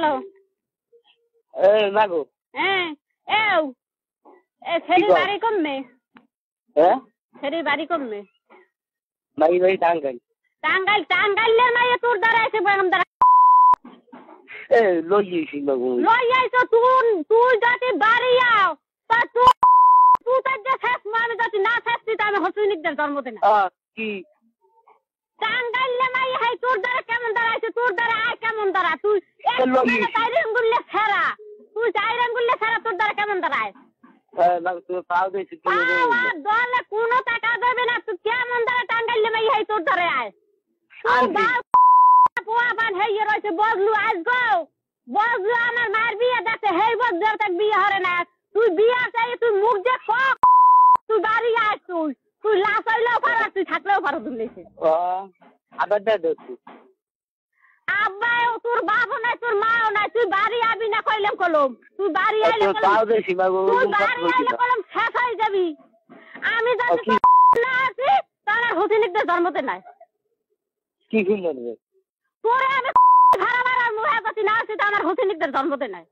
hello মাগো হ্যাঁ এও এ ছেড়ে বাড়ি কমবে হ্যাঁ ছেড়ে বাড়ি কমবে বাড়ি বাড়ি টাঙ্গাইল টাঙ্গাইলের মাইয়া তোর দ্বারা এসে বেগম দ্বারা লই যাইছি মাগো লই আইছো তুই যদি বাড়ি আও তা তুই তার যে শেষ আমি যদি না শেষ দিতে আমি হসুনিকদের জন্ম দেনা কি টাঙ্গাইলে মাইয়া হাই তোর দ্বারা কেমন দ্বারা আইছে তোর দ্বারা আয় কেমন দ্বারা তুই চাইরেঙ্গুল্লে ছাড়া তোর দ্বারা কেমন দ্বারা আয় দলে কোনো টাকা দেবে না তুই কেমন দ্বারা টাঙ্গাইলে মাইয়া হাই তোর দ্বারা আয় পোয়া বান হেয়ে রয়েছে বজলু আজ গো বজলু আমার মায়ের বিয়ে দেখতে হেই বজলু তাক বিয়ে হরে না তুই বিয়ে চাই তুই মুখ দেখ তুই বাড়ি আয় তুই লাশ হইলেও পারা তুই থাকলেও পারো দুলেছে আবার দাদা আব্বাও তোর বাবু নাই তোর মাও নাই তুই বাড়ি আবি না কইলাম কলম তুই বাড়ি আইলে তুই বাড়ি আইলে কলম শেষ হয়ে যাবি আমি যদি না আছি তাহলে হুসিনিকদের জন্মতে নাই কি শুনলেন তোরে আমি ভাড়া ভাড়া মুহে যদি না আছি তো আমার হুসিনিকদের জন্মতে নাই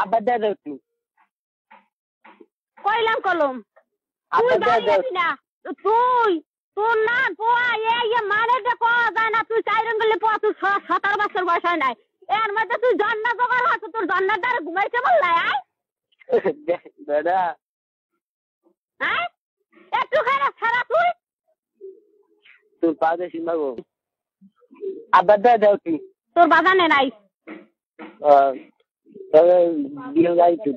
আবার দাদা তুই কইলাম কলম তুই বাড়ি আবি না তুই তোর না পোয়া এই মানে যে পাওয়া যায় না তুই চাইরঙ্গলে পোয়া তুই 17 বছর বয়স হয় নাই এর মধ্যে তুই জন্না জোগাড় হচ্ছে তোর জন্নার দ্বারা ঘুমাইতে বললাই আয় দাদা হ্যাঁ একটু খারাপ ছাড়া তুই পা দেছি মাগো আবার দাদা তুই তোর বাজানে নাই বিয়ে গাই তুই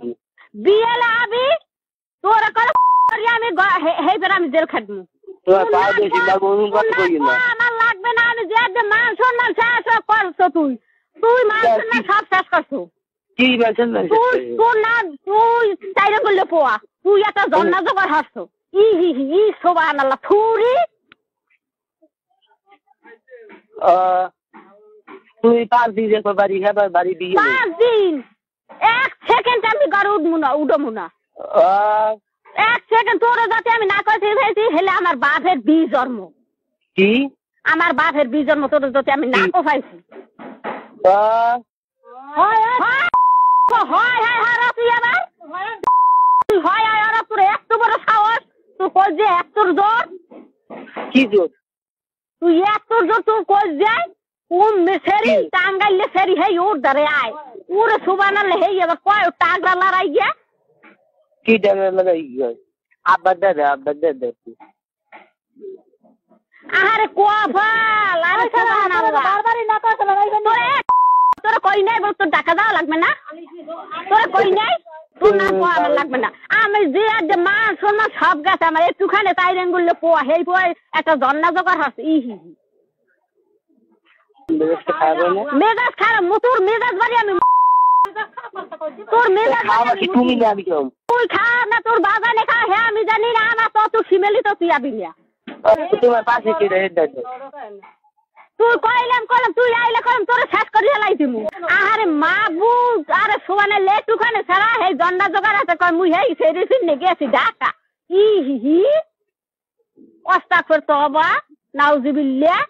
বিয়েলে আবি তোর করে আমি হেইবার আমি জেল খাটবো তোর পা দেছি মাগো কথা কই না আমার লাগবে না আমি যে মান সম্মান শেষ করছো তুই মান সম্মান সব শেষ করছো কি বলছেন না তুই না তুই চাইরঙ্গলে পোয়া তুই একটা জন্না জোগাড় হাসছো ই সুবহানাল্লাহ থুরি তুই 5 দিন একবার বাড়ি খাবার বাড়ি দিয়ে 5 দিন 1 সেকেন্ড আমি ঘরে উঠবো না 1 সেকেন্ড তোর যাতে আমি না কইতে চাইছি হেলে আমার বাপের বি জন্ম কি আমার বাপের বি জন্ম তোর যাতে আমি না কোফাইছি হয় তুই আবার হয় আর তোর এত বড় সাহস তুই কই যে এত জোর কি জোর তুই এত জোর তুই কই যায় মেসেরি টাঙ্গাইলে সেরি হেই ওর ধরে আয় ওরে সুবহানাল্লাহ হেই আবার কয় টাগরা লড়াই গিয়া কি টাগরা লড়াই গিয়া আবার দাদা আরে কোয়াফাল আরে সুবহানাল্লাহ বারবারই না কথা লড়াই তোরে কই নাই বল তোর টাকা দাও লাগবে না তোরে কই নাই তোর না কোয়া আমার লাগবে না আমি যে মান সম্মান সব গেছে আমার একটুখানে তাইরেঙ্গুলে পোয়া হেই পোয়া একটা জন্না জোগাড় আছে মেজাজ খারাপ তোর মেজাজ বাড়ি আমি তোর মেজাজ তুমি না আমি কেমন তুই খা না তোর বাগানে খা হ্যাঁ আমি জানি না আমার তত ফিমেলি তো তুই আবি না তোমার পাশে কি রে দাদা তুই কইলাম তুই আইলে কইলাম তোরে শেষ করি হেলাই দিমু আরে মাবু আরে সোয়ানে লেটুখানে ছাড়া হেই জন্না জোগাড় আছে কই মুই হেই সেরিসিন নে গেছি ঢাকা হি আস্তাগফির তওবা নাউজুবিল্লাহ